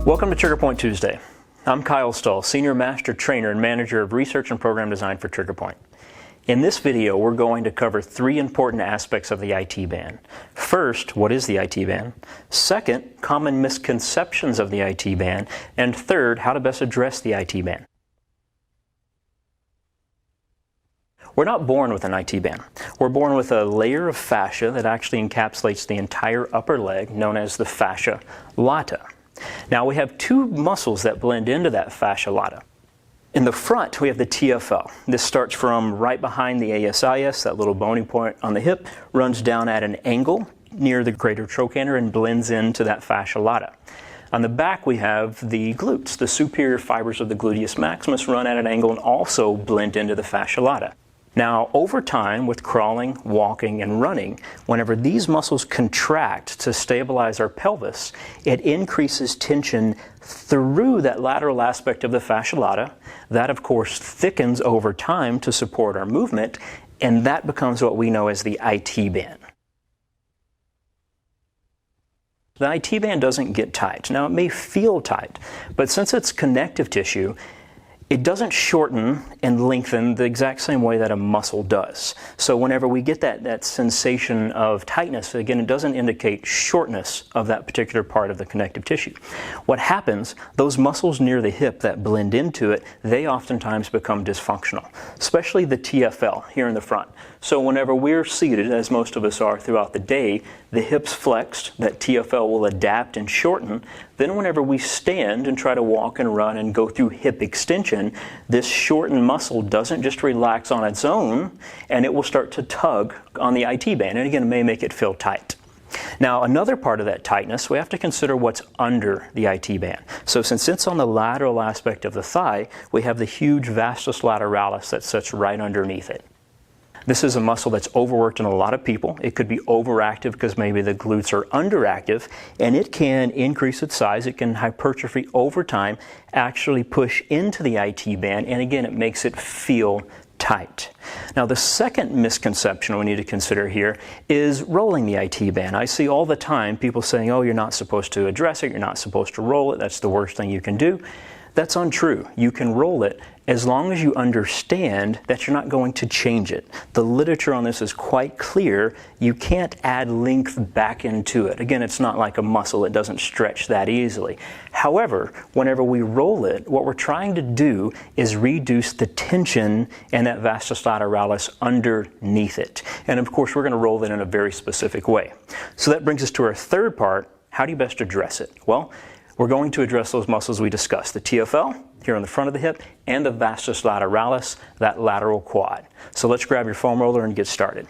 Welcome to TriggerPoint Tuesday. I'm Kyle Stull, Senior Master Trainer and Manager of Research and Program Design for TriggerPoint. In this video, we're going to cover three important aspects of the IT band. First, what is the IT band? Second, common misconceptions of the IT band. And third, how to best address the IT band. We're not born with an IT band. We're born with a layer of fascia that actually encapsulates the entire upper leg, known as the fascia lata. Now we have two muscles that blend into that fascia lata. In the front, we have the TFL. This starts from right behind the ASIS, that little bony point on the hip, runs down at an angle near the greater trochanter and blends into that fascia lata. On the back, we have the glutes. The superior fibers of the gluteus maximus run at an angle and also blend into the fascia lata. Now, over time, with crawling, walking, and running, whenever these muscles contract to stabilize our pelvis, it increases tension through that lateral aspect of the fascia lata. That, of course, thickens over time to support our movement, and that becomes what we know as the IT band. The IT band doesn't get tight. Now, it may feel tight, but since it's connective tissue, it doesn't shorten and lengthen the exact same way that a muscle does. So whenever we get that sensation of tightness, again, it doesn't indicate shortness of that particular part of the connective tissue. What happens, those muscles near the hip that blend into it, they oftentimes become dysfunctional, especially the TFL here in the front. So whenever we're seated, as most of us are throughout the day, the hips flexed, that TFL will adapt and shorten. Then whenever we stand and try to walk and run and go through hip extension, this shortened muscle doesn't just relax on its own, and it will start to tug on the IT band, and again, it may make it feel tight. Now, another part of that tightness, we have to consider what's under the IT band. So since it's on the lateral aspect of the thigh, we have the huge vastus lateralis that sits right underneath it. This is a muscle that's overworked in a lot of people. It could be overactive because maybe the glutes are underactive, and it can increase its size. It can hypertrophy over time, actually push into the IT band, and again, it makes it feel tight. Now, the second misconception we need to consider here is rolling the IT band. I see all the time people saying, oh, you're not supposed to address it, you're not supposed to roll it, that's the worst thing you can do. That's untrue. You can roll it as long as you understand that you're not going to change it. The literature on this is quite clear. You can't add length back into it. Again, it's not like a muscle. It doesn't stretch that easily. However, whenever we roll it, what we're trying to do is reduce the tension and that vastus lateralis underneath it. And of course, we're going to roll it in a very specific way. So that brings us to our third part. How do you best address it? Well, we're going to address those muscles we discussed, the TFL, here on the front of the hip, and the vastus lateralis, that lateral quad. So let's grab your foam roller and get started.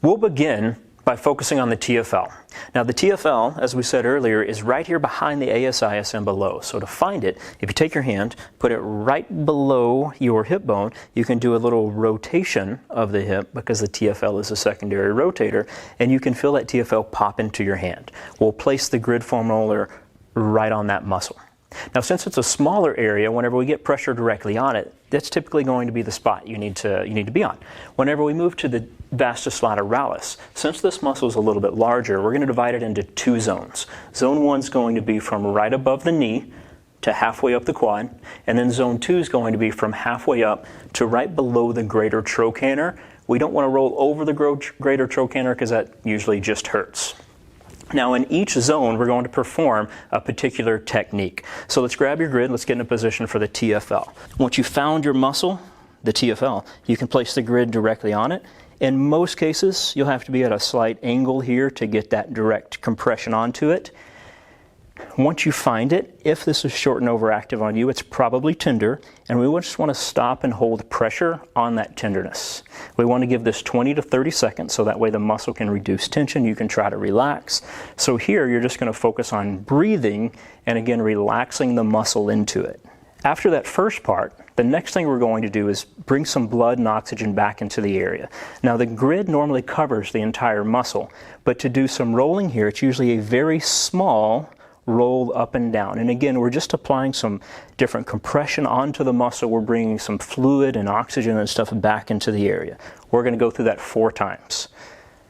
We'll begin by focusing on the TFL. Now the TFL, as we said earlier, is right here behind the ASIS and below. So to find it, if you take your hand, put it right below your hip bone, you can do a little rotation of the hip because the TFL is a secondary rotator, and you can feel that TFL pop into your hand. We'll place the grid foam roller right on that muscle. Now, since it's a smaller area, whenever we get pressure directly on it, that's typically going to be the spot you need to be on. Whenever we move to the vastus lateralis, since this muscle is a little bit larger, we're going to divide it into two zones. Zone 1 is going to be from right above the knee to halfway up the quad, and then zone 2 is going to be from halfway up to right below the greater trochanter. We don't want to roll over the greater trochanter because that usually just hurts. Now in each zone, we're going to perform a particular technique. So let's grab your grid, let's get in a position for the TFL. Once you've found your muscle, the TFL, you can place the grid directly on it. In most cases, you'll have to be at a slight angle here to get that direct compression onto it. Once you find it, if this is short and overactive on you, it's probably tender, and we just want to stop and hold pressure on that tenderness. We want to give this 20 to 30 seconds so that way the muscle can reduce tension, you can try to relax. So here you're just going to focus on breathing and again relaxing the muscle into it. After that first part, the next thing we're going to do is bring some blood and oxygen back into the area. Now the grid normally covers the entire muscle, but to do some rolling here, it's usually a very small roll up and down. And again, we're just applying some different compression onto the muscle. We're bringing some fluid and oxygen and stuff back into the area. We're going to go through that 4 times.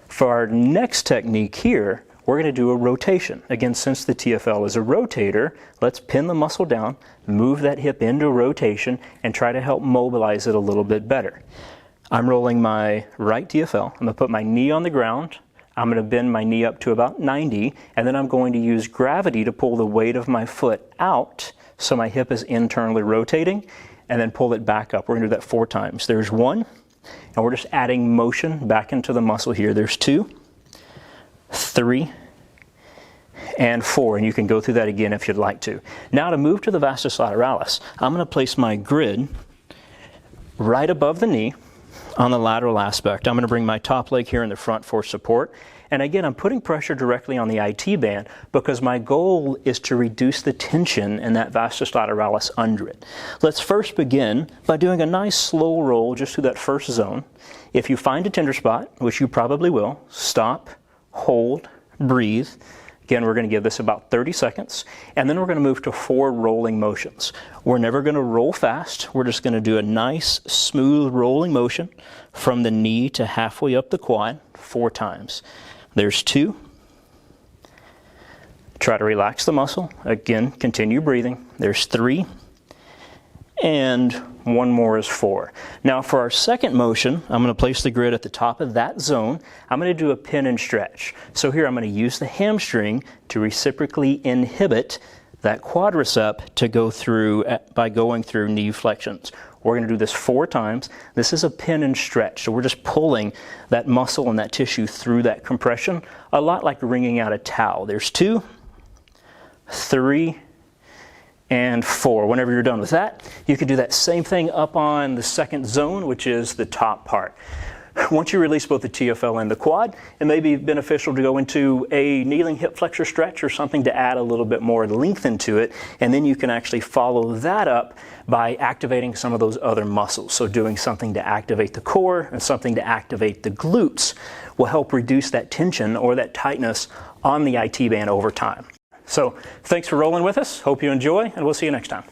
For our next technique here, we're going to do a rotation. Again, since the TFL is a rotator, let's pin the muscle down, move that hip into rotation, and try to help mobilize it a little bit better. I'm rolling my right TFL. I'm going to put my knee on the ground. I'm going to bend my knee up to about 90, and then I'm going to use gravity to pull the weight of my foot out so my hip is internally rotating, and then pull it back up. We're going to do that 4 times. There's 1, and we're just adding motion back into the muscle here. There's 2, 3, and 4, and you can go through that again if you'd like to. Now to move to the vastus lateralis, I'm going to place my grid right above the knee on the lateral aspect. I'm going to bring my top leg here in the front for support. And again, I'm putting pressure directly on the IT band because my goal is to reduce the tension in that vastus lateralis under it. Let's first begin by doing a nice slow roll just through that first zone. If you find a tender spot, which you probably will, stop, hold, breathe. Again, we're going to give this about 30 seconds, and then we're going to move to 4 rolling motions. We're never going to roll fast. We're just going to do a nice, smooth rolling motion from the knee to halfway up the quad 4 times. There's 2. Try to relax the muscle. Again, continue breathing. There's 3. And 1 more is 4. Now for our second motion, I'm going to place the grid at the top of that zone. I'm going to do a pin and stretch. So here I'm going to use the hamstring to reciprocally inhibit that quadricep to go through by going through knee flexions. We're going to do this 4 times. This is a pin and stretch. So we're just pulling that muscle and that tissue through that compression, a lot like wringing out a towel. There's 2, 3, and 4. Whenever you're done with that, you can do that same thing up on the second zone, which is the top part. Once you release both the TFL and the quad, it may be beneficial to go into a kneeling hip flexor stretch or something to add a little bit more length into it, and then you can actually follow that up by activating some of those other muscles. So doing something to activate the core and something to activate the glutes will help reduce that tension or that tightness on the IT band over time. So thanks for rolling with us. Hope you enjoy, and we'll see you next time.